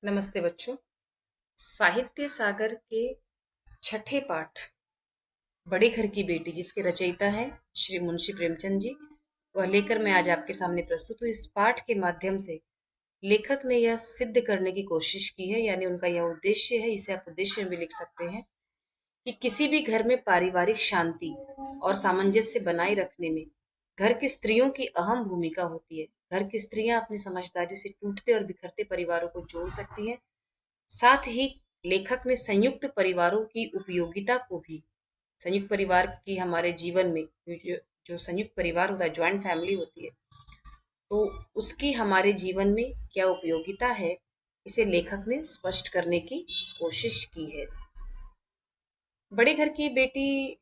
नमस्ते बच्चों। साहित्य सागर के छठे पाठ बड़े घर की बेटी, जिसके रचयिता हैं श्री मुंशी प्रेमचंद जी, वह लेकर मैं आज आपके सामने प्रस्तुत हूँ। इस पाठ के माध्यम से लेखक ने यह सिद्ध करने की कोशिश की है, यानी उनका यह उद्देश्य है, इसे आप उद्देश्य में भी लिख सकते हैं, कि किसी भी घर में पारिवारिक शांति और सामंजस्य बनाए रखने में घर की स्त्रियों की अहम भूमिका होती है। घर की स्त्रियां अपनी समझदारी से टूटते और बिखरते परिवारों को जोड़ सकती हैं। साथ ही लेखक ने संयुक्त परिवारों की उपयोगिता को भी, संयुक्त परिवार की हमारे जीवन में जो संयुक्त परिवार होता है, ज्वाइंट फैमिली होती है, तो उसकी हमारे जीवन में क्या उपयोगिता है, इसे लेखक ने स्पष्ट करने की कोशिश की है। बड़े घर की बेटी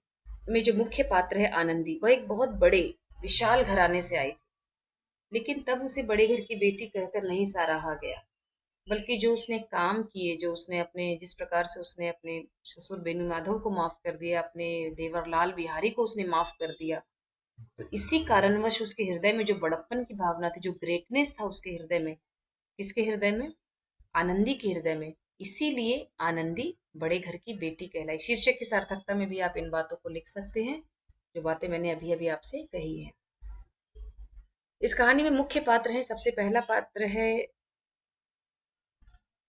में जो मुख्य पात्र है आनंदी, वह एक बहुत बड़े विशाल घराने से आई थी, लेकिन तब उसे बड़े घर की बेटी कहकर नहीं सराहा गया, बल्कि जो उसने काम किए, जो उसने अपने, जिस प्रकार से उसने अपने ससुर बेनू माधव को माफ कर दिया, अपने देवर लाल बिहारी को उसने माफ कर दिया, तो इसी कारणवश उसके हृदय में जो बड़प्पन की भावना थी, जो ग्रेटनेस था उसके हृदय में, किसके हृदय में? आनंदी के हृदय में। इसीलिए आनंदी बड़े घर की बेटी कहलाई। शीर्षक की सार्थकता में भी आप इन बातों को लिख सकते हैं, जो बातें मैंने अभी अभी आपसे कही है। इस कहानी में मुख्य पात्र है, सबसे पहला पात्र है,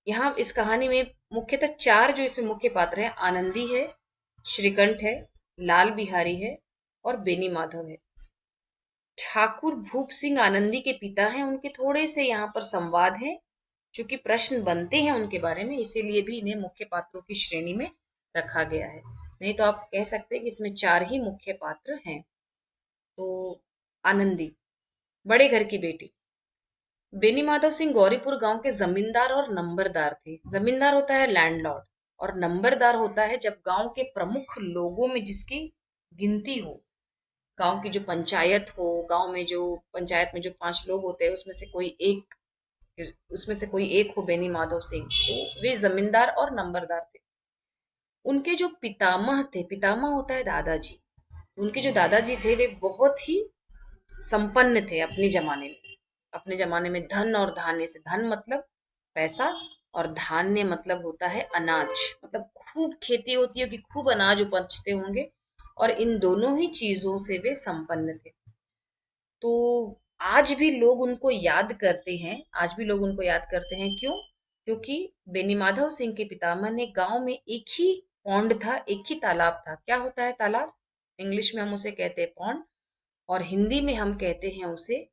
यहाँ इस कहानी में मुख्यतः चार जो इसमें मुख्य पात्र हैं, आनंदी है, श्रीकंठ है, लाल बिहारी है और बेनी माधव है। ठाकुर भूप सिंह आनंदी के पिता हैं। उनके थोड़े से यहाँ पर संवाद हैं, चूंकि प्रश्न बनते हैं उनके बारे में, इसीलिए भी इन्हें मुख्य पात्रों की श्रेणी में रखा गया है। नहीं तो आप कह सकते हैं कि इसमें चार ही मुख्य पात्र हैं। तो आनंदी, बड़े घर की बेटी। बेनी माधव सिंह गौरीपुर गांव के जमींदार और नंबरदार थे। जमींदार होता है लैंडलॉर्ड, और नंबरदार होता है जब गांव के प्रमुख लोगों में जिसकी गिनती हो, गांव की जो पंचायत हो, गांव में जो पंचायत में जो 5 लोग होते हैं, उसमें से कोई एक हो बेनी माधव सिंह, तो वे जमींदार और नंबरदार थे। उनके जो पितामह थे, पितामह होता है दादाजी, उनके जो दादाजी थे वे बहुत ही संपन्न थे अपने जमाने में धन और धान्य से, धन मतलब पैसा, और धान्य मतलब होता है अनाज, मतलब खूब खेती होती होगी, खूब अनाज उपजते होंगे, और इन दोनों ही चीजों से वे संपन्न थे। तो आज भी लोग उनको याद करते हैं, आज भी लोग उनको याद करते हैं। क्यों? क्योंकि बेनी माधव सिंह के पितामह ने गांव में एक ही पौंड था, एक ही तालाब था। क्या होता है तालाब? इंग्लिश में हम उसे कहते हैं पौंड, और हिंदी में हम कहते हैं उसे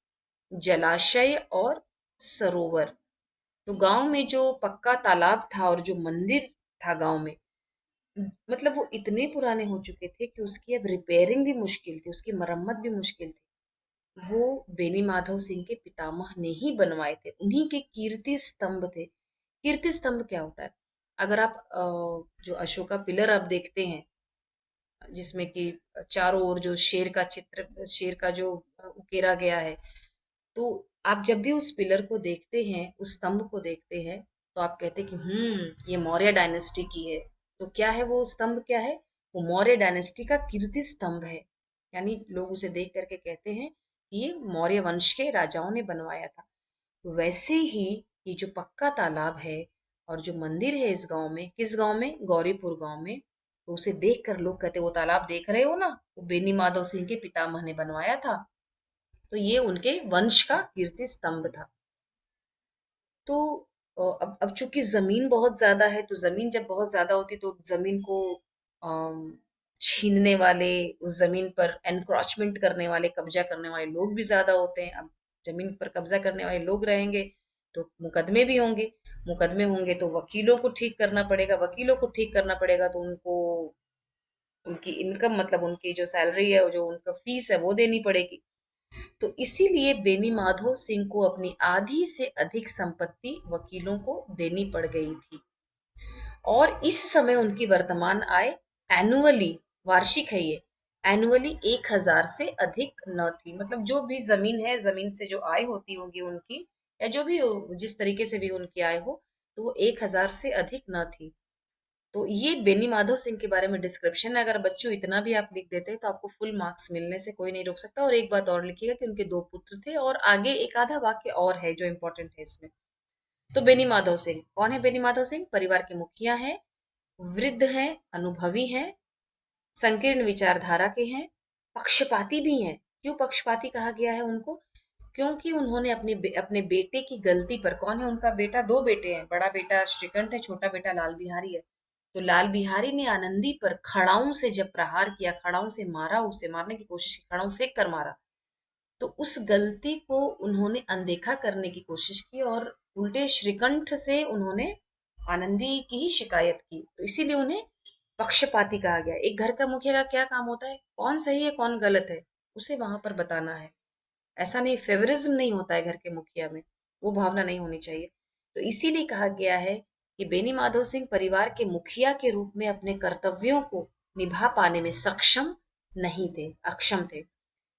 जलाशय और सरोवर। तो गांव में जो पक्का तालाब था और जो मंदिर था गांव में, मतलब वो इतने पुराने हो चुके थे कि उसकी अब रिपेयरिंग भी मुश्किल थी, उसकी मरम्मत भी मुश्किल थी। वो बेनी माधव सिंह के पितामह ने ही बनवाए थे, उन्हीं के कीर्ति स्तंभ थे। कीर्ति स्तंभ क्या होता है? अगर आप जो अशोका पिलर आप देखते हैं, जिसमें कि चारों ओर जो शेर का चित्र, शेर का जो उकेरा गया है, तो आप जब भी उस पिलर को देखते हैं, उस स्तंभ को देखते हैं, तो आप कहते हैं कि ये मौर्य डायनेस्टी की है। तो क्या है वो स्तंभ? क्या है वो? मौर्य डायनेस्टी का कीर्ति स्तंभ है। यानी लोग उसे देख करके कहते हैं कि ये मौर्य वंश के राजाओं ने बनवाया था। वैसे ही ये जो पक्का तालाब है और जो मंदिर है इस गांव में, किस गांव में? गौरीपुर गांव में, तो उसे देख कर लोग कहते, वो तालाब देख रहे हो ना, वो बेनी माधव सिंह के पितामह ने बनवाया था। तो ये उनके वंश का कीर्ति स्तंभ था। तो अब चूंकि जमीन बहुत ज्यादा है, तो जमीन जब बहुत ज्यादा होती तो जमीन को अम, छीनने वाले, उस जमीन पर एनक्रोचमेंट करने वाले, कब्जा करने वाले लोग भी ज्यादा होते हैं। अब जमीन पर कब्जा करने वाले लोग रहेंगे तो मुकदमे भी होंगे, मुकदमे होंगे तो वकीलों को ठीक करना पड़ेगा, वकीलों को ठीक करना पड़ेगा तो उनको उनकी इनकम, मतलब उनकी जो सैलरी है, जो उनका फीस है, वो देनी पड़ेगी। तो इसीलिए बेनी माधव सिंह को अपनी आधी से अधिक संपत्ति वकीलों को देनी पड़ गई थी, और इस समय उनकी वर्तमान आय एनुअली, वार्षिक है ये, एनुअली 1,000 से अधिक न थी। मतलब जो भी जमीन है, जमीन से जो आय होती होगी उनकी, या जो भी जिस तरीके से भी उनकी आय हो, तो वो 1,000 से अधिक न थी। तो ये बेनी माधव सिंह के बारे में डिस्क्रिप्शन है। अगर बच्चों इतना भी आप लिख देते हैं तो आपको फुल मार्क्स मिलने से कोई नहीं रोक सकता। और एक बात और लिखिएगा कि उनके 2 पुत्र थे, और आगे एक आधा वाक्य और है जो इम्पोर्टेंट है इसमें। तो बेनी माधव सिंह कौन है? बेनी माधव सिंह परिवार के मुखिया हैं, वृद्ध हैं, अनुभवी हैं, संकीर्ण विचारधारा के हैं, पक्षपाती भी हैं। क्यों पक्षपाती कहा गया है उनको? क्योंकि उन्होंने अपने बेटे की गलती पर, कौन है उनका बेटा? दो बेटे हैं, बड़ा बेटा श्रीकंठ है, छोटा बेटा लाल बिहारी है। तो लाल बिहारी ने आनंदी पर खड़ाऊं से जब प्रहार किया, खड़ाऊं से मारा, उसे मारने की कोशिश की, खड़ाऊं फेंक कर मारा, तो उस गलती को उन्होंने अनदेखा करने की कोशिश की और उल्टे श्रीकंठ से उन्होंने आनंदी की ही शिकायत की। तो इसीलिए उन्हें पक्षपाती कहा गया। एक घर का मुखिया का क्या काम होता है? कौन सही है कौन गलत है उसे वहां पर बताना है। ऐसा नहीं, फेवरिज्म नहीं होता है घर के मुखिया में, वो भावना नहीं होनी चाहिए। तो इसीलिए कहा गया है कि बेनी माधव सिंह परिवार के मुखिया के रूप में अपने कर्तव्यों को निभा पाने में सक्षम नहीं थे, अक्षम थे।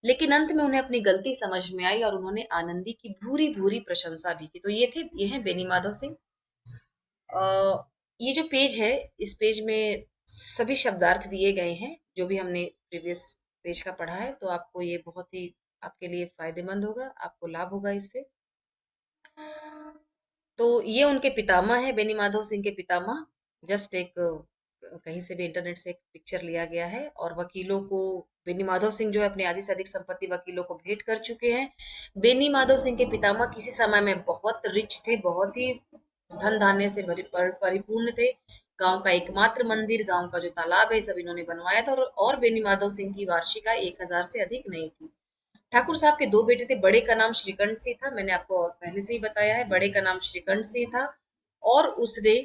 लेकिन अंत में उन्हें अपनी गलती समझ में आई और उन्होंने आनंदी की भूरी भूरी प्रशंसा भी की। तो ये हैं बेनी माधव सिंह। ये जो पेज है, इस पेज में सभी शब्दार्थ दिए गए हैं जो भी हमने प्रीवियस पेज का पढ़ा है। तो आपको ये बहुत ही आपके लिए फायदेमंद होगा, आपको लाभ होगा इससे। तो ये उनके पितामह है, बेनी माधव सिंह के पितामह। जस्ट एक कहीं से भी इंटरनेट से एक पिक्चर लिया गया है। और वकीलों को बेनी माधव सिंह जो है अपनी आधी से अधिक संपत्ति वकीलों को भेंट कर चुके हैं। बेनी माधव सिंह के पितामह किसी समय में बहुत रिच थे, बहुत ही धन धान्य से परिपूर्ण थे। गांव का एकमात्र मंदिर, गांव का जो तालाब है, सब इन्होंने बनवाया था। और बेनी माधव सिंह की वार्षिक आय 1000 से अधिक नहीं थी। ठाकुर साहब के दो बेटे थे, बड़े का नाम श्रीकंठ सिंह था, मैंने आपको पहले से ही बताया है, बड़े का नाम श्रीकंठ सिंह था। और उसने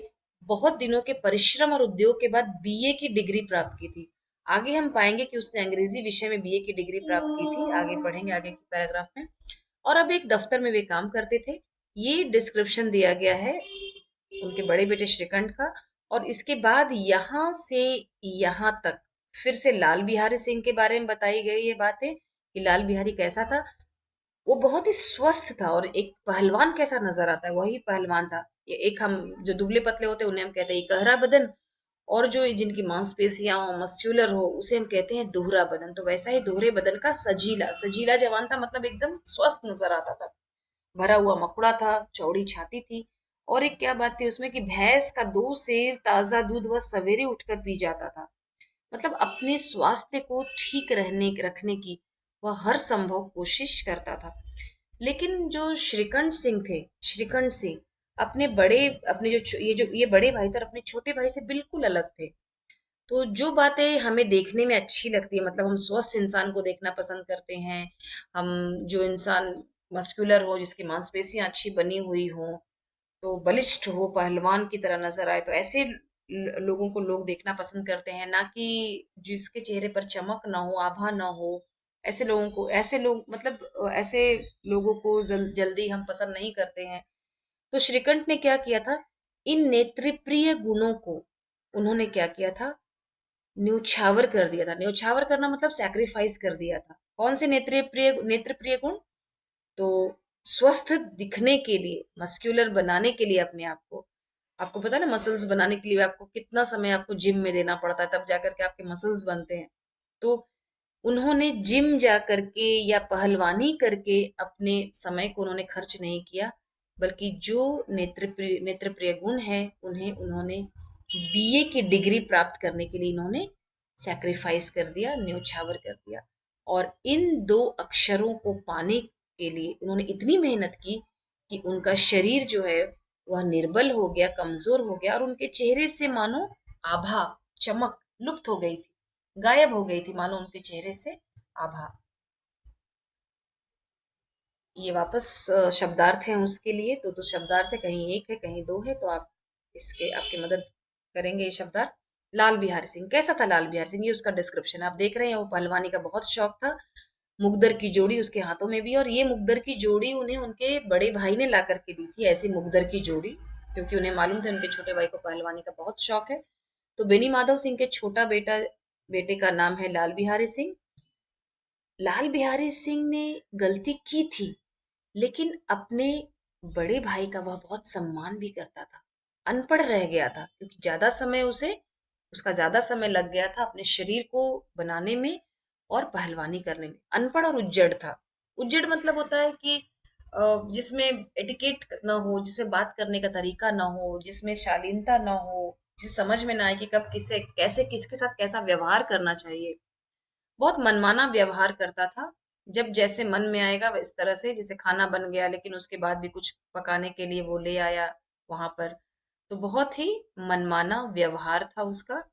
बहुत दिनों के परिश्रम और उद्योग के बाद बीए की डिग्री प्राप्त की थी। आगे हम पाएंगे कि उसने अंग्रेजी विषय में बीए की डिग्री प्राप्त की थी, आगे पढ़ेंगे आगे की पैराग्राफ में। और अब एक दफ्तर में वे काम करते थे। ये डिस्क्रिप्शन दिया गया है उनके बड़े बेटे श्रीकंठ का। और इसके बाद यहाँ से यहाँ तक फिर से लाल बिहारी सिंह के बारे में बताई गई ये बातें कि लाल बिहारी कैसा था। वो बहुत ही स्वस्थ था और एक पहलवान कैसा नजर आता है वही पहलवान था। ये एक हम जो दुबले पतले होते हैं उन्हें हम कहते हैं गहरा बदन, और जो जिनकी मांसपेशियां हो, मस्क्यूलर हो, उसे हम कहते हैं दोहरा बदन। तो वैसा ही दोहरे बदन का सजीला सजीला जवान था, मतलब एकदम स्वस्थ नजर आता था। भरा हुआ मकुड़ा था, चौड़ी छाती थी। और एक क्या बात थी उसमें कि भैंस का 2 सेर ताजा दूध वह सवेरे उठकर पी जाता था। मतलब अपने स्वास्थ्य को ठीक रखने की वह हर संभव कोशिश करता था। लेकिन जो श्रीकंठ सिंह थे, श्रीकंठ सिंह अपने बड़े अपने ये बड़े भाई थे और अपने छोटे भाई से बिल्कुल अलग थे। तो जो बातें हमें देखने में अच्छी लगती है, मतलब हम स्वस्थ इंसान को देखना पसंद करते हैं, हम जो इंसान मस्कुलर हो, जिसकी मांसपेशियां अच्छी बनी हुई हो, तो बलिष्ठ हो, पहलवान की तरह नजर आए, तो ऐसे लोगों को लोग देखना पसंद करते हैं, ना कि जिसके चेहरे पर चमक ना हो, आभा ना हो। ऐसे लोगों को, ऐसे लोग मतलब ऐसे लोगों को जल्दी हम पसंद नहीं करते हैं। तो श्रीकंठ ने क्या किया था, इन नेत्रप्रिय गुणों को उन्होंने क्या किया था, न्योछावर कर दिया था। न्योछावर करना मतलब सैक्रिफाइस कर दिया था। कौन से नेत्र प्रिय गुण? तो स्वस्थ दिखने के लिए, मस्क्यूलर बनाने के लिए अपने आप को, आपको पता है ना मसल्स बनाने के लिए आपको कितना समय आपको जिम में देना पड़ता है, तब जाकर के आपके मसल्स बनते हैं। तो उन्होंने जिम जा करके या पहलवानी करके अपने समय को उन्होंने खर्च नहीं किया, बल्कि जो नेत्र प्रिय गुण है उन्हें उन्होंने बीए की डिग्री प्राप्त करने के लिए इन्होंने सैक्रिफाइस कर दिया, न्योछावर कर दिया। और इन 2 अक्षरों को पाने के लिए उन्होंने इतनी मेहनत की कि उनका शरीर जो है वह निर्बल हो गया, कमजोर हो गया, और उनके चेहरे से मानो आभा, चमक लुप्त हो गई थी, गायब हो गई थी, मानो उनके चेहरे से आभा। ये वापस शब्दार्थ हैं उसके लिए। तो शब्दार्थ है, कहीं एक है कहीं दो है, तो आप इसके आपकी मदद करेंगे ये शब्दार्थ। लाल बिहारी सिंह कैसा था? लाल बिहारी सिंह, ये उसका डिस्क्रिप्शन आप देख रहे हैं। वो पहलवानी का बहुत शौक था, मुगदर की जोड़ी उसके हाथों में भी, और ये मुगदर की जोड़ी उन्हें उनके बड़े भाई ने ला करके दी थी, ऐसी मुगदर की जोड़ी, क्योंकि उन्हें मालूम था उनके छोटे भाई को पहलवानी का बहुत शौक है। तो बेनी माधव सिंह के छोटा बेटे का नाम है लाल बिहारी सिंह। लाल बिहारी सिंह ने गलती की थी, लेकिन अपने बड़े भाई का वह बहुत सम्मान भी करता था। अनपढ़ रह गया था क्योंकि उसका ज्यादा समय लग गया था अपने शरीर को बनाने में और पहलवानी करने में। अनपढ़ और उज्जड़ था। उज्जड़ मतलब होता है कि जिसमें एटिकेट ना हो, जिसमें बात करने का तरीका ना हो, जिसमें शालीनता ना हो, जिसे समझ में ना आए कि कब किससे कैसे किसके साथ कैसा व्यवहार करना चाहिए। बहुत मनमाना व्यवहार करता था। जब जैसे मन में आएगा इस तरह से, जैसे खाना बन गया लेकिन उसके बाद भी कुछ पकाने के लिए वो ले आया वहां पर, तो बहुत ही मनमाना व्यवहार था उसका।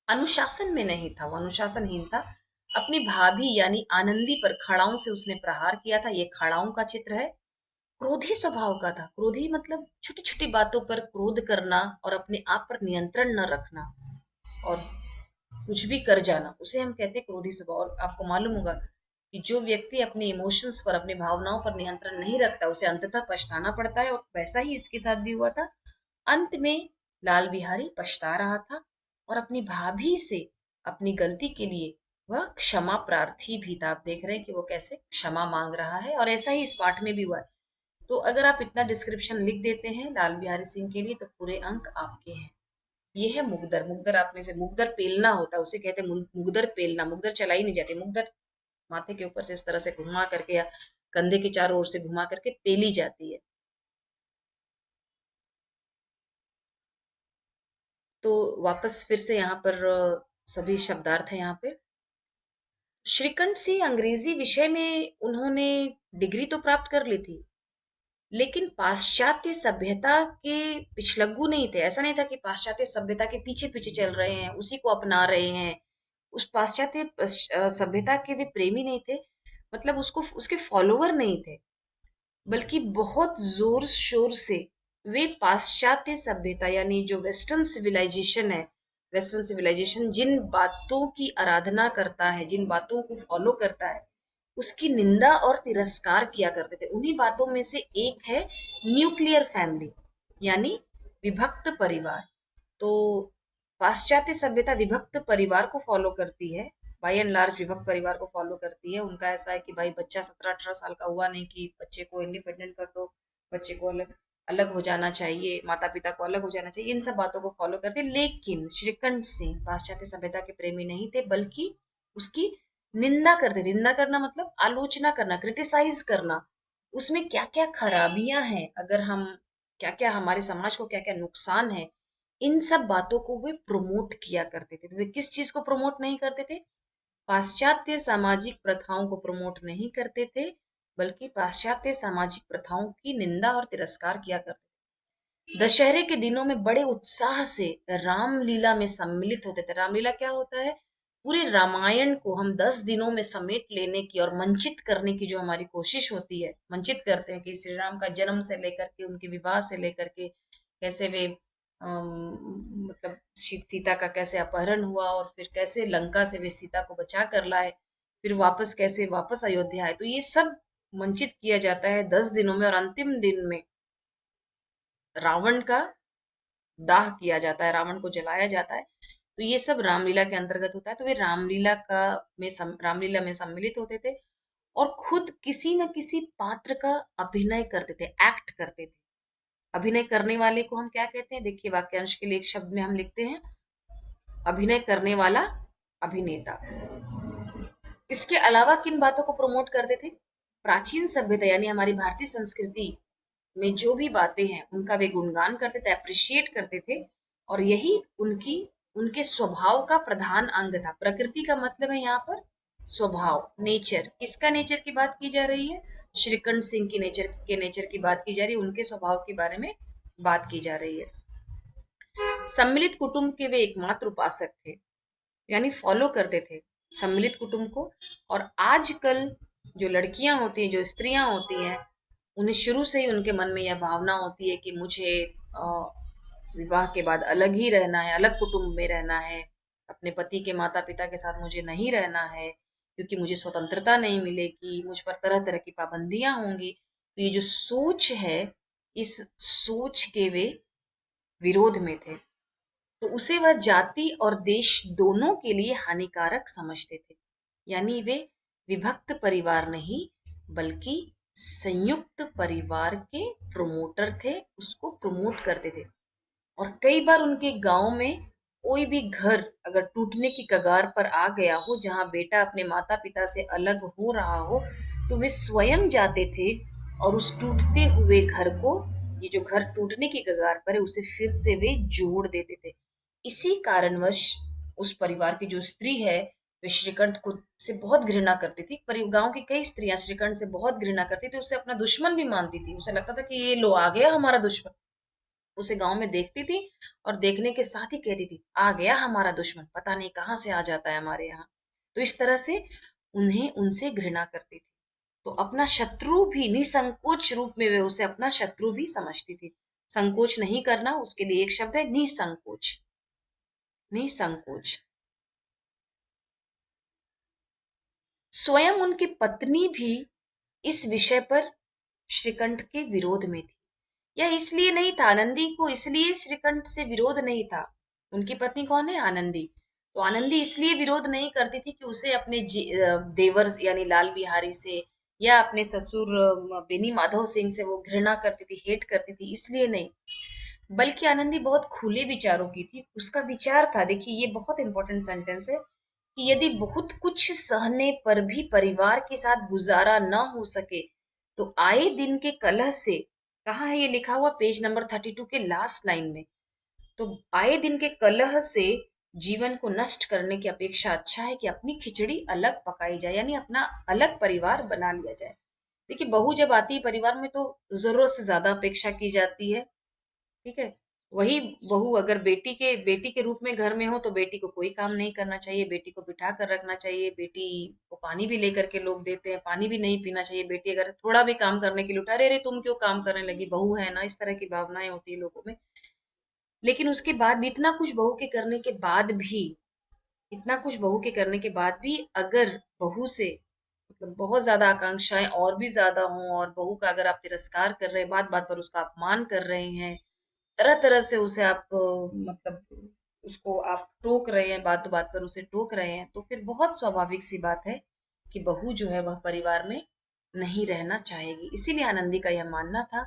अनुशासन में नहीं था, वो अनुशासनहीन था। अपनी भाभी यानी आनंदी पर खड़ाऊं से उसने प्रहार किया था। ये खड़ाऊं का चित्र है। क्रोधी स्वभाव का था। क्रोधी मतलब छोटी छोटी बातों पर क्रोध करना और अपने आप पर नियंत्रण न रखना और कुछ भी कर जाना, उसे हम कहते हैं क्रोधी स्वभाव। और आपको मालूम होगा कि जो व्यक्ति अपने इमोशंस पर, अपनी भावनाओं पर नियंत्रण नहीं रखता, उसे अंततः पछताना पड़ता है, और वैसा ही इसके साथ भी हुआ था। अंत में लाल बिहारी पछता रहा था और अपनी भाभी से अपनी गलती के लिए वह क्षमा प्रार्थी भी था। आप देख रहे हैं कि वो कैसे क्षमा मांग रहा है, और ऐसा ही इस पाठ में भी हुआ है। तो अगर आप इतना डिस्क्रिप्शन लिख देते हैं लाल बिहारी सिंह के लिए, तो पूरे अंक आपके हैं। ये है मुगदर। मुगदर आप में से मुगदर पेलना होता है, उसे कहते हैं मुगदर पेलना। मुगदर चलाई नहीं जाती, मुगदर माथे के ऊपर से इस तरह से घुमा करके या कंधे के चारों ओर से घुमा करके पेली जाती है। तो वापस फिर से यहाँ पर सभी शब्दार्थ है यहाँ पे। श्रीकंठ सिंह अंग्रेजी विषय में उन्होंने डिग्री तो प्राप्त कर ली थी, लेकिन पाश्चात्य सभ्यता के पिछलग्गू नहीं थे। ऐसा नहीं था कि पाश्चात्य सभ्यता के पीछे पीछे चल रहे हैं, उसी को अपना रहे हैं। उस पाश्चात्य सभ्यता के वे प्रेमी नहीं थे, मतलब उसको उसके फॉलोवर नहीं थे, बल्कि बहुत जोर शोर से वे पाश्चात्य सभ्यता यानी जो वेस्टर्न सिविलाइजेशन है, वेस्टर्न सिविलाइजेशन जिन बातों की आराधना करता है, जिन बातों को फॉलो करता है, उसकी निंदा और तिरस्कार किया करते थे। उन्हीं बातों में से एक है न्यूक्लियर फैमिली, यानी विभक्त परिवार। तो पाश्चात्य सभ्यता विभक्त परिवार को फॉलो करती है, बाय एंड लार्ज विभक्त परिवार को फॉलो करती है। उनका ऐसा है कि भाई बच्चा 17-18 साल का हुआ नहीं कि बच्चे को इंडिपेंडेंट कर दो, बच्चे को अलग अलग हो जाना चाहिए, माता पिता को अलग हो जाना चाहिए, इन सब बातों को फॉलो करते। लेकिन श्रीकंठ सिंह पाश्चात्य सभ्यता के प्रेमी नहीं थे, बल्कि उसकी निंदा करते थे। निंदा करना मतलब आलोचना करना, क्रिटिसाइज करना, उसमें क्या क्या खराबियां हैं, अगर हम क्या क्या हमारे समाज को क्या क्या नुकसान है, इन सब बातों को वे प्रमोट किया करते थे। तो वे किस चीज को प्रमोट नहीं करते थे? पाश्चात्य सामाजिक प्रथाओं को प्रमोट नहीं करते थे, बल्कि पाश्चात्य सामाजिक प्रथाओं की निंदा और तिरस्कार किया करते थे। दशहरे के दिनों में बड़े उत्साह से रामलीला में सम्मिलित होते थे। रामलीला क्या होता है? पूरे रामायण को हम 10 दिनों में समेट लेने की और मंचित करने की जो हमारी कोशिश होती है, मंचित करते हैं कि श्री राम का जन्म से लेकर के उनके विवाह से लेकर के कैसे वे मतलब सीता का कैसे अपहरण हुआ, और फिर कैसे लंका से वे सीता को बचा कर लाए, फिर वापस कैसे वापस अयोध्या आए, तो ये सब मंचित किया जाता है 10 दिनों में। और अंतिम दिन में रावण का दाह किया जाता है, रावण को जलाया जाता है। तो ये सब रामलीला के अंतर्गत होता है। तो वे रामलीला में सम्मिलित होते थे और खुद किसी न किसी पात्र का अभिनय करते थे, एक्ट करते थे। अभिनय करने वाले को हम क्या कहते हैं? देखिए वाक्यांश के लिए एक शब्द में हम लिखते हैं अभिनय करने वाला, अभिनेता। इसके अलावा किन बातों को प्रमोट करते थे? प्राचीन सभ्यता यानी हमारी भारतीय संस्कृति में जो भी बातें हैं उनका वे गुणगान करते थे, अप्रिशिएट करते थे, और यही उनके स्वभाव का प्रधान अंग था। प्रकृति का मतलब है यहाँ पर स्वभाव, नेचर। किसका नेचर की बात की जा रही है? श्रीकंठ सिंह की नेचर की बात की जा रही है, उनके स्वभाव के बारे में बात की जा रही है। सम्मिलित कुटुंब के वे एकमात्र उपासक थे, यानी फॉलो करते थे सम्मिलित कुटुंब को। और आजकल जो लड़कियां होती हैं, जो स्त्रियां होती हैं, उन्हें शुरू से ही उनके मन में यह भावना होती है कि मुझे विवाह के बाद अलग ही रहना है, अलग कुटुंब में रहना है, अपने पति के माता पिता के साथ मुझे नहीं रहना है, क्योंकि मुझे स्वतंत्रता नहीं मिलेगी, मुझ पर तरह तरह की पाबंदियां होंगी। तो ये जो सोच है, इस सोच के वे विरोध में थे। तो उसे वह जाति और देश दोनों के लिए हानिकारक समझते थे। यानी वे विभक्त परिवार नहीं, बल्कि संयुक्त परिवार के प्रमोटर थे, उसको प्रमोट करते थे। और कई बार उनके गांव में कोई भी घर अगर टूटने की कगार पर आ गया हो, जहां बेटा अपने माता पिता से अलग हो रहा हो, तो वे स्वयं जाते थे और उस टूटते हुए घर को, ये जो घर टूटने की कगार पर है, उसे फिर से वे जोड़ देते थे। इसी कारणवश उस परिवार की जो स्त्री है, वे श्रीकंठ को से बहुत घृणा करती थी। पर गांव की कई स्त्रियां श्रीकंठ से बहुत घृणा करती थी, उसे अपना दुश्मन भी मानती थी। उसे लगता था कि ये लो आ गया हमारा दुश्मन। उसे गांव में देखती थी और देखने के साथ ही कहती थी, आ गया हमारा दुश्मन, पता नहीं कहाँ से आ जाता है हमारे यहाँ। तो इस तरह से उन्हें उनसे घृणा करती थी। तो अपना शत्रु भी निसंकोच रूप में वे उसे अपना शत्रु भी समझती थी। संकोच नहीं करना, उसके लिए एक शब्द है निसंकोच। निसंकोच। स्वयं उनकी पत्नी भी इस विषय पर श्रीकंठ के विरोध में थी। यह इसलिए नहीं था, आनंदी को इसलिए श्रीकंठ से विरोध नहीं था। उनकी पत्नी कौन है? आनंदी। तो आनंदी इसलिए विरोध नहीं करती थी कि उसे अपने देवर यानी लाल बिहारी से या अपने ससुर बेनी माधव सिंह से वो घृणा करती थी, हेट करती थी, इसलिए नहीं। बल्कि आनंदी बहुत खुले विचारों की थी। उसका विचार था, देखिए ये बहुत इंपॉर्टेंट सेंटेंस है, कि यदि बहुत कुछ सहने पर भी परिवार के साथ गुजारा न हो सके तो आए दिन के कलह से, कहाँ है ये लिखा हुआ? पेज नंबर 32 के लास्ट लाइन में। तो आए दिन के कलह से जीवन को नष्ट करने की अपेक्षा अच्छा है कि अपनी खिचड़ी अलग पकाई जाए, यानी अपना अलग परिवार बना लिया जाए। देखिए बहू जब आती है परिवार में तो जरूरत से ज्यादा अपेक्षा की जाती है, ठीक है। वही बहू अगर बेटी के रूप में घर में हो तो बेटी को कोई काम नहीं करना चाहिए, बेटी को बिठा कर रखना चाहिए, बेटी को पानी भी लेकर के लोग देते हैं, पानी भी नहीं पीना चाहिए। बेटी अगर थोड़ा भी काम करने के लिए उठा, अरे तुम क्यों काम करने लगी, बहू है ना, इस तरह की भावनाएं होती है लोगों में। लेकिन उसके बाद भी इतना कुछ बहू के करने के बाद भी, इतना कुछ बहू के करने के बाद भी अगर बहू से मतलब बहुत ज्यादा आकांक्षाएं और भी ज्यादा हों, और बहू का अगर आप तिरस्कार कर रहे हैं, बात बात पर उसका अपमान कर रहे हैं, तरह तरह से उसे आप मतलब उसको आप टोक रहे हैं, बात बात पर उसे टोक रहे हैं, तो फिर बहुत स्वाभाविक सी बात है कि बहू जो है वह परिवार में नहीं रहना चाहेगी। इसीलिए आनंदी का यह मानना था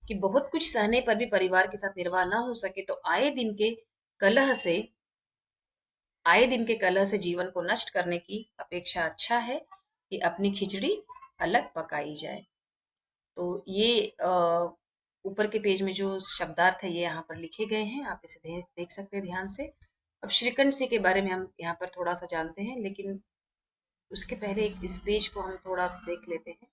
कि बहुत कुछ सहने पर भी परिवार के साथ निर्वाह ना हो सके तो कलह से आए दिन के कलह से जीवन को नष्ट करने की अपेक्षा अच्छा है कि अपनी खिचड़ी अलग पकाई जाए। तो ये ऊपर के पेज में जो शब्दार्थ है ये यहाँ पर लिखे गए हैं, आप इसे देख सकते हैं ध्यान से। अब श्रीकंठ सिंह के बारे में हम यहाँ पर थोड़ा सा जानते हैं, लेकिन उसके पहले इस पेज को हम थोड़ा देख लेते हैं।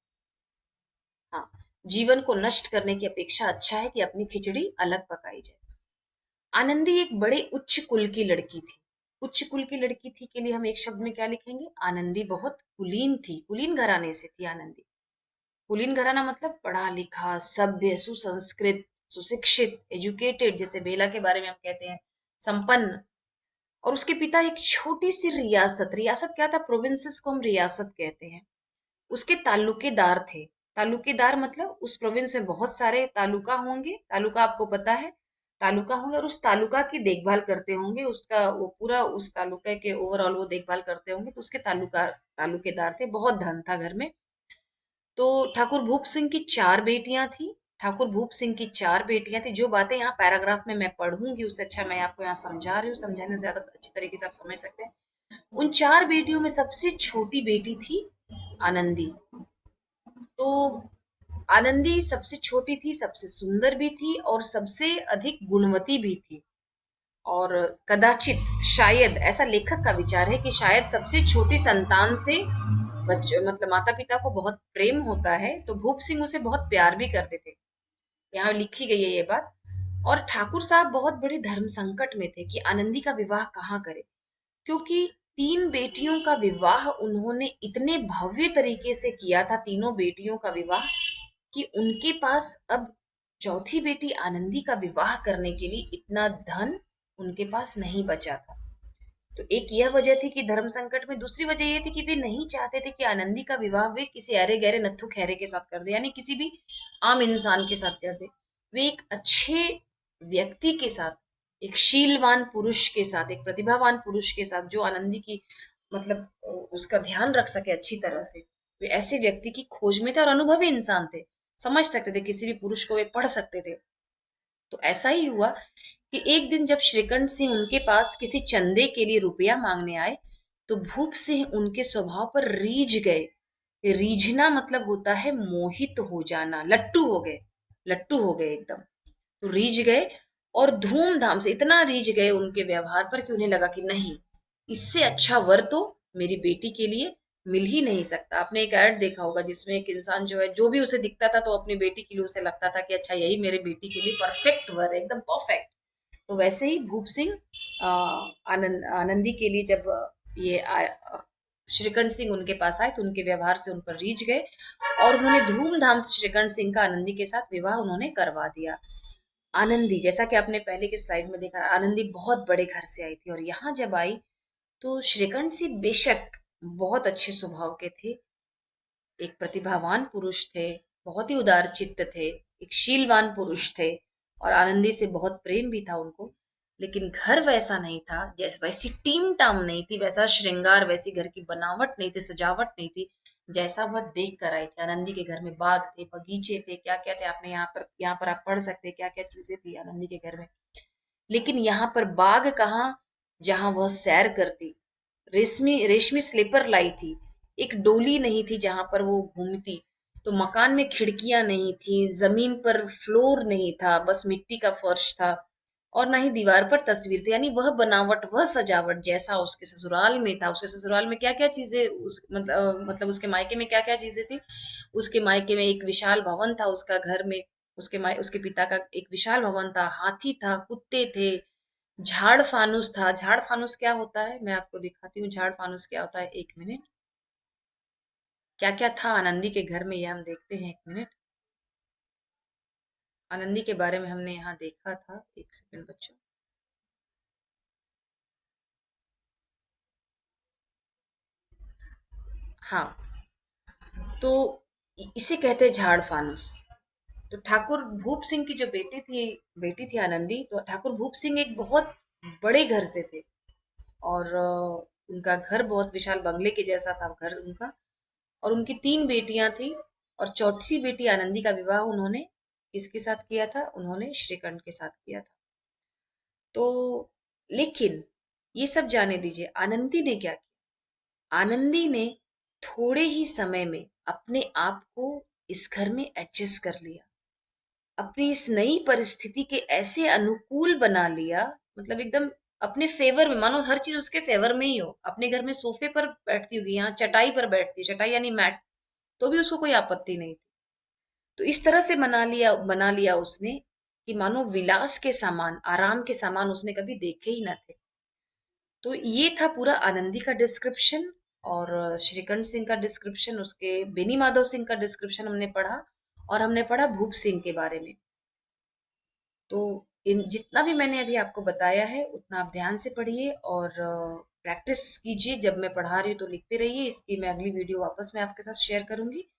हाँ, जीवन को नष्ट करने की अपेक्षा अच्छा है कि अपनी खिचड़ी अलग पकाई जाए। आनंदी एक बड़े उच्च कुल की लड़की थी। उच्च कुल की लड़की थी के लिए हम एक शब्द में क्या लिखेंगे? आनंदी बहुत कुलीन थी, कुलीन घराने से थी आनंदी। कुलीन घराना मतलब पढ़ा लिखा, सभ्य, सुसंस्कृत, सुशिक्षित, एजुकेटेड, जैसे बेला के बारे में हम कहते हैं संपन्न। और उसके पिता एक छोटी सी रियासत, रियासत क्या था? प्रोविंसेस को हम रियासत कहते हैं, उसके तालुकेदार थे। तालुकेदार मतलब उस प्रोविंस में बहुत सारे तालुका होंगे, तालुका आपको पता है, तालुका होंगे, और उस तालुका की देखभाल करते होंगे, उसका वो पूरा उस तालुका के ओवरऑल वो देखभाल करते होंगे। तो उसके तालुकेदार थे, बहुत धन था घर में। तो ठाकुर भूप सिंह की 4 बेटियां थी। ठाकुर भूप सिंह की 4 बेटियां थी। जो बातें यहाँ पैराग्राफ में मैं पढ़ूंगी उससे अच्छा मैं आपको यहाँ समझा रही हूँ, समझाने से ज्यादा अच्छी तरीके से आप समझ सकते हैं। उन 4 बेटियों में सबसे छोटी बेटी थी आनंदी। तो आनंदी सबसे छोटी थी, सबसे सुंदर भी थी और सबसे अधिक गुणवती भी थी। और कदाचित, शायद, ऐसा लेखक का विचार है कि शायद सबसे छोटी संतान से मतलब माता पिता को बहुत प्रेम होता है, तो भूप सिंह उसे बहुत प्यार भी करते थे। यहाँ लिखी गई है ये बात। और ठाकुर साहब बहुत बड़े धर्म संकट में थे कि आनंदी का विवाह कहाँ करे, क्योंकि 3 बेटियों का विवाह उन्होंने इतने भव्य तरीके से किया था, तीनों बेटियों का विवाह, कि उनके पास अब चौथी बेटी आनंदी का विवाह करने के लिए इतना धन उनके पास नहीं बचा था। तो एक यह वजह थी कि धर्म संकट में, दूसरी वजह यह थी कि वे नहीं चाहते थे कि आनंदी का विवाह वे किसी अरे गहरे नत्थु खैरे के साथ कर दे, यानी किसी भी आम इंसान के साथ कर दे। वे एक अच्छे व्यक्ति के साथ, एक शीलवान पुरुष के साथ, एक प्रतिभावान पुरुष के साथ, जो आनंदी की मतलब उसका ध्यान रख सके अच्छी तरह से, वे ऐसे व्यक्ति की खोज में थे और अनुभवी इंसान थे, समझ सकते थे किसी भी पुरुष को, वे पढ़ सकते थे। तो ऐसा ही हुआ कि एक दिन जब श्रीकंठ सिंह उनके पास किसी चंदे के लिए रुपया मांगने आए, तो भूप सिंह उनके स्वभाव पर रीझ गए। रीझना मतलब होता है मोहित हो जाना, लट्टू हो गए एकदम। तो रीझ गए, और धूमधाम से इतना रीझ गए उनके व्यवहार पर कि उन्हें लगा कि नहीं, इससे अच्छा वर तो मेरी बेटी के लिए मिल ही नहीं सकता। आपने एक ऐड देखा होगा जिसमें एक इंसान जो है, जो भी उसे दिखता था तो अपनी बेटी के लिए उसे लगता था कि अच्छा यही मेरी बेटी के लिए परफेक्ट वर है, एकदम परफेक्ट। तो वैसे ही भूप सिंह आनंदी के लिए जब ये श्रीकंठ सिंह उनके पास आए तो उनके व्यवहार से उन पर रीझ गए, और उन्होंने धूमधाम से श्रीकंठ सिंह का आनंदी के साथ विवाह उन्होंने करवा दिया। आनंदी, जैसा कि आपने पहले के स्लाइड में देखा, आनंदी बहुत बड़े घर से आई थी, और यहाँ जब आई तो श्रीकंठ सिंह बेशक बहुत अच्छे स्वभाव के थे, एक प्रतिभावान पुरुष थे, बहुत ही उदार चित्त थे, एक शीलवान पुरुष थे, और आनंदी से बहुत प्रेम भी था उनको। लेकिन घर वैसा नहीं था, जैसे वैसी टीम टाम नहीं थी, वैसा श्रृंगार, वैसी घर की बनावट नहीं थी, सजावट नहीं थी, जैसा वह देख कर आई थी। आनंदी के घर में बाग थे, बगीचे थे, क्या क्या थे, आपने यहाँ पर आप पढ़ सकते हैं क्या क्या चीजें थी आनंदी के घर में। लेकिन यहाँ पर बाग कहाँ, जहां वह सैर करती, रेशमी रेशमी स्लीपर लाई थी, एक डोली नहीं थी जहां पर वो घूमती, तो मकान में खिड़कियां नहीं थी, जमीन पर फ्लोर नहीं था, बस मिट्टी का फर्श था, और ना ही दीवार पर तस्वीर थी। यानी वह बनावट, वह सजावट जैसा उसके ससुराल में था, उसके ससुराल में क्या क्या चीजें मतलब उसके मायके में क्या क्या चीजें थी। उसके मायके में एक विशाल भवन था, उसका घर में उसके पिता का एक विशाल भवन था, हाथी था, कुत्ते थे, झाड़ फानूस था। झाड़ फानूस क्या होता है मैं आपको दिखाती हूँ, झाड़ फानूस क्या होता है, एक मिनट। क्या क्या था आनंदी के घर में, यह हम देखते हैं, एक मिनट। आनंदी के बारे में हमने यहाँ देखा था, एक सेकंड बच्चों। हाँ, तो इसे कहते हैं झाड़ फानूस। तो ठाकुर भूप सिंह की जो बेटी थी आनंदी, तो ठाकुर भूप सिंह एक बहुत बड़े घर से थे, और उनका घर बहुत विशाल बंगले के जैसा था घर उनका, और उनकी 3 बेटियां थी, और चौथी बेटी आनंदी का विवाह उन्होंने किसके साथ किया था, उन्होंने श्रीकंठ के साथ किया था। तो लेकिन ये सब जाने दीजिए, आनंदी ने क्या किया। आनंदी ने थोड़े ही समय में अपने आप को इस घर में एडजस्ट कर लिया, अपनी इस नई परिस्थिति के ऐसे अनुकूल बना लिया, मतलब एकदम अपने फेवर में, मानो हर चीज उसके फेवर में ही हो। अपने घर में सोफे पर बैठती होगी, यहाँ चटाई पर बैठती है, चटाई यानी मैट, तो भी उसको कोई आपत्ति नहीं थी। तो इस तरह से बना लिया उसने कि मानो विलास के सामान, आराम के सामान उसने कभी देखे ही ना थे। तो ये था पूरा आनंदी का डिस्क्रिप्शन, और श्रीकंठ सिंह का डिस्क्रिप्शन, उसके बेनी माधव सिंह का डिस्क्रिप्शन हमने पढ़ा, और हमने पढ़ा भूप सिंह के बारे में। तो इन जितना भी मैंने अभी आपको बताया है उतना आप ध्यान से पढ़िए, और प्रैक्टिस कीजिए। जब मैं पढ़ा रही हूँ तो लिखते रहिए, इसकी मैं अगली वीडियो वापस मैं आपके साथ शेयर करूंगी।